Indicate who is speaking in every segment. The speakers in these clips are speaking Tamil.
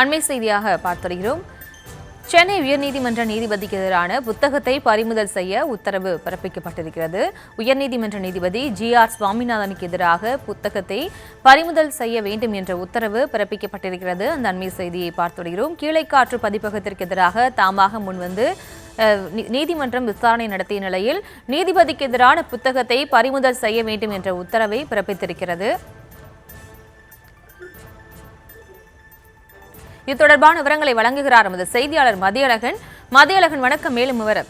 Speaker 1: அண்மை செய்தியாக பார்த்து வருகிறோம். சென்னை உயர்நீதிமன்ற நீதிபதிக்கு எதிரான புத்தகத்தை பறிமுதல் செய்ய உத்தரவு பிறப்பிக்கப்பட்டிருக்கிறது. உயர்நீதிமன்ற நீதிபதி GR சுவாமிநாதனுக்கு எதிராக புத்தகத்தை பறிமுதல் செய்ய வேண்டும் என்ற உத்தரவு பிறப்பிக்கப்பட்டிருக்கிறது. அந்த அண்மை செய்தியை பார்த்து வருகிறோம். கீழைக்காற்று பதிப்பகத்திற்கு எதிராக தாமாக முன்வந்து நீதிமன்றம் விசாரணை நடத்திய நிலையில் நீதிபதிக்கு எதிரான புத்தகத்தை பறிமுதல் செய்ய வேண்டும் என்ற உத்தரவை பிறப்பித்திருக்கிறது. இது தொடர்பான விவரங்களை வழங்குகிறார் நமது செய்தியாளர் மதியழகன். வணக்கம். மேலும் விவரம்.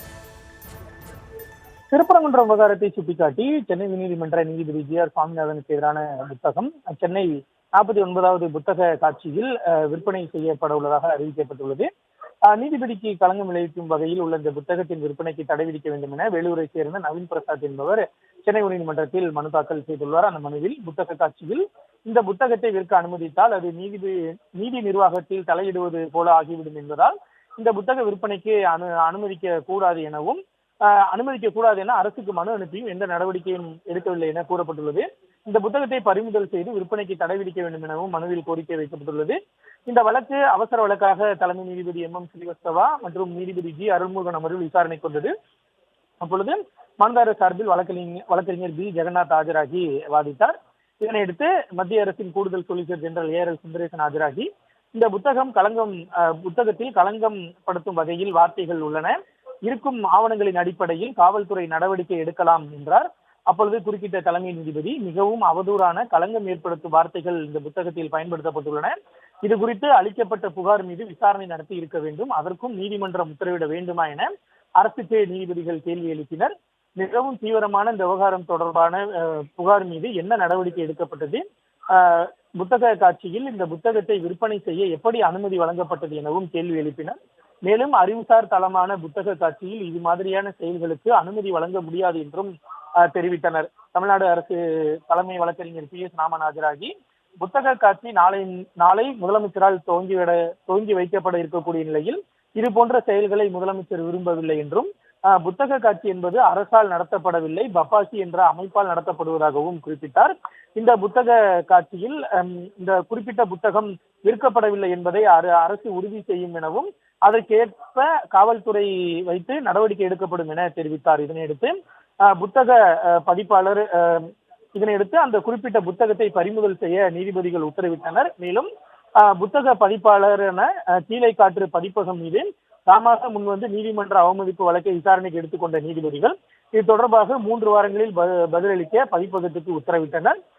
Speaker 2: திருப்பரங்குன்றம் விவகாரத்தை சுட்டிக்காட்டி சென்னை உயர்நீதிமன்ற நீதிபதி GR சுவாமிநாதனுக்கு எதிரான புத்தகம் சென்னை 49வது புத்தக காட்சியில் விற்பனை செய்யப்பட உள்ளதாக அறிவிக்கப்பட்டுள்ளது. நீதிபதிக்கு களங்கம் விளைவிக்கும் வகையில் உள்ள இந்த புத்தகத்தின் விற்பனைக்கு தடை விதிக்க வேண்டும் என வேலூரை சேர்ந்த நவீன் பிரசாத் என்பவர் சென்னை உயர்நீதிமன்றத்தில் மனு தாக்கல் செய்துள்ளார். அந்த மனுவில் புத்தக காட்சியில் இந்த புத்தகத்தை விற்க அனுமதித்தால் அது நீதி நிர்வாகத்தில் தலையிடுவது போல ஆகிவிடும் என்பதால் இந்த புத்தக விற்பனைக்கு அனுமதிக்க கூடாது என அரசுக்கு மனு அனுப்பியும் எந்த நடவடிக்கையும் எடுக்கவில்லை என கூறப்பட்டுள்ளது. இந்த புத்தகத்தை பறிமுதல் செய்து விற்பனைக்கு தடை விதிக்க வேண்டும் எனவும் மனுவில் கோரிக்கை வைக்கப்பட்டுள்ளது. இந்த வழக்கு அவசர வழக்காக தலைமை நீதிபதி MM ஸ்ரீவத்சவா மற்றும் நீதிபதி G அருள்முருகன் அமர்வில் விசாரணை கொண்டது. அப்பொழுது மனுதாரர் சார்பில் வழக்கறிஞர் B ஜெகநாத் ஆஜராகி வாதிட்டார். இதனையடுத்து மத்திய அரசின் கூடுதல் சொலிசிட்டர் ஜெனரல் ARL சுந்தரேசன் ஆஜராகி இந்த புத்தகத்தில் களங்கம் படுத்தும் வகையில் வார்த்தைகள் உள்ளன, இருக்கும் ஆவணங்களின் அடிப்படையில் காவல்துறை நடவடிக்கை எடுக்கலாம் என்றார். அப்பொழுது குறுக்கிட்ட தலைமை நீதிபதி மிகவும் அவதூறான களங்கம் ஏற்படுத்தும் வார்த்தைகள் இந்த புத்தகத்தில் பயன்படுத்தப்பட்டுள்ளன, இது குறித்து அளிக்கப்பட்ட புகார் மீது விசாரணை நடத்தி இருக்க வேண்டும், அதற்கும் நீதிமன்றம் உத்தரவிட வேண்டுமா என அரசுக்கு நீதிபதிகள் கேள்வி எழுப்பினர். மிகவும் தீவிரமான இந்த விவகாரம் தொடர்பான புகார் மீது என்ன நடவடிக்கை எடுக்கப்பட்டது, புத்தக காட்சியில் இந்த புத்தகத்தை விற்பனை செய்ய எப்படி அனுமதி வழங்கப்பட்டது எனவும் கேள்வி எழுப்பினர். மேலும் அறிவுசார் தளமான புத்தக காட்சியில் இது மாதிரியான செயல்களுக்கு அனுமதி வழங்க முடியாது என்றும் தெரிவித்தனர். தமிழ்நாடு அரசு தலைமை வழக்கறிஞர் PS ராமன் ஆஜராகி புத்தக காட்சி நாளை முதலமைச்சரால் துவங்கி வைக்கப்பட இருக்கக்கூடிய நிலையில் இது போன்ற செயல்களை முதலமைச்சர் விரும்பவில்லை என்றும் புத்தக காட்சி என்பது அரசால் நடத்தப்படவில்லை, பப்பாசி என்ற அமைப்பால் நடத்தப்படுவதாகவும் குறிப்பிட்டார். இந்த புத்தக காட்சியில் இந்த குறிப்பிட்ட புத்தகம் விற்கப்படவில்லை என்பதை அரசு உறுதி செய்யும் எனவும் அதற்கேற்ப காவல்துறை வைத்து நடவடிக்கை எடுக்கப்படும் என தெரிவித்தார். இதனையடுத்து அந்த குறிப்பிட்ட புத்தகத்தை பறிமுதல் செய்ய நீதிபதிகள் உத்தரவிட்டனர். மேலும் புத்தக பதிப்பாளர் என கீழைக்காற்று பதிப்பகம் மீது தாமாக முன்வந்து நீதிமன்ற அவமதிப்பு வழக்கை விசாரணைக்கு எடுத்துக்கொண்ட நீதிபதிகள் இது தொடர்பாக 3 வாரங்களில் பதிலளிக்க பதிப்பகத்துக்கு உத்தரவிட்டனர்.